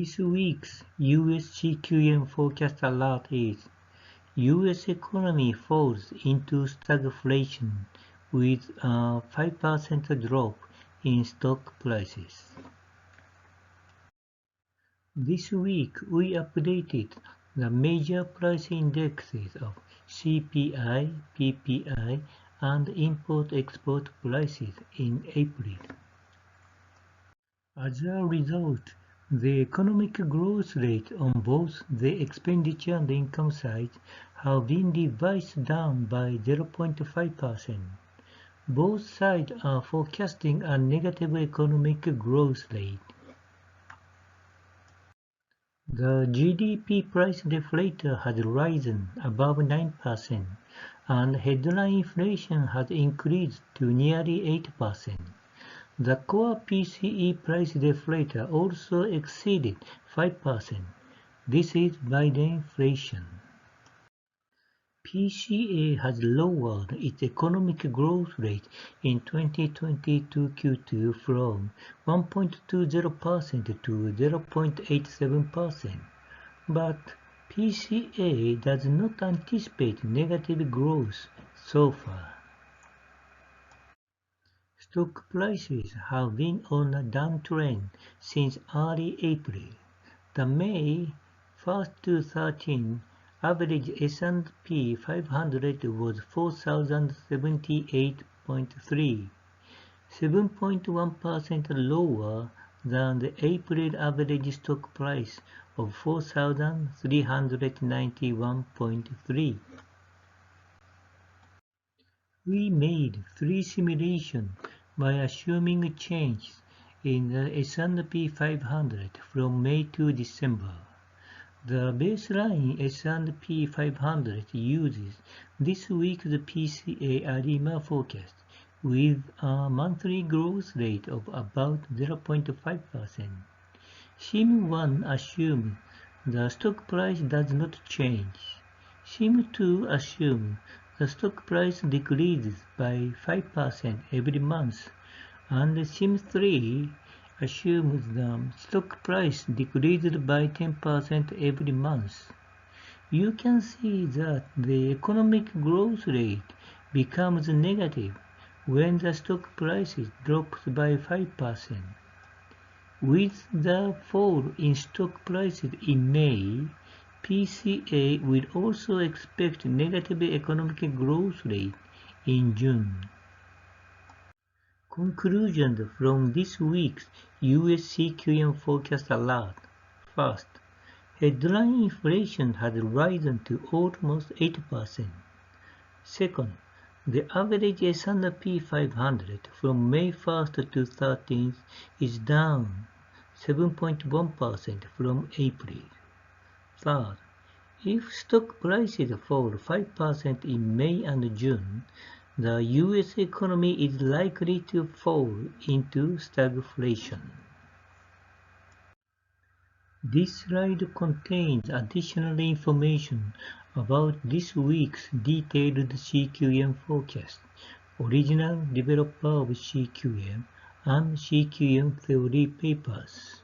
This week's US CQM Forecast Alert is US economy falls into stagflation with a 5% drop in stock prices. This week we updated the major price indexes of CPI, PPI, and import-export prices in April. As a result, the economic growth rate on both the expenditure and income sides have been revised down by 0.5%. Both sides are forecasting a negative economic growth rate. The GDP price deflator has risen above 9%, and headline inflation has increased to nearly 8%. The core PCE price deflator also exceeded 5%. This is Bidenflation. PCA has lowered its economic growth rate in 2022 Q2 from 1.20% to 0.87%, but PCA does not anticipate negative growth so far. Stock prices have been on a downtrend since early April. The May 1st to 13th average S&P 500 was 4,078.3, 7.1% lower than the April average stock price of 4,391.3. We made 3 simulations by assuming changes in the S&P 500 from May to December. The baseline S&P 500 uses this week's PCA ARIMA forecast with a monthly growth rate of about 0.5%. Sim 1 assumes the stock price does not change. Sim 2 assumes the stock price decreases by 5% every month, and Sim 3 assumes the stock price decreased by 10% every month. You can see that the economic growth rate becomes negative when the stock price drops by 5%. With the fall in stock prices in May, PCA will also expect negative economic growth rate in June. Conclusions from this week's US CQM Forecast Alert. First, headline inflation has risen to almost 8%. Second, the average S&P 500 from May 1st to 13th is down 7.1% from April. Third, if stock prices fall 5% in May and June, the US economy is likely to fall into stagflation. This slide contains additional information about this week's detailed CQM forecast, original developer of CQM, and CQM theory papers.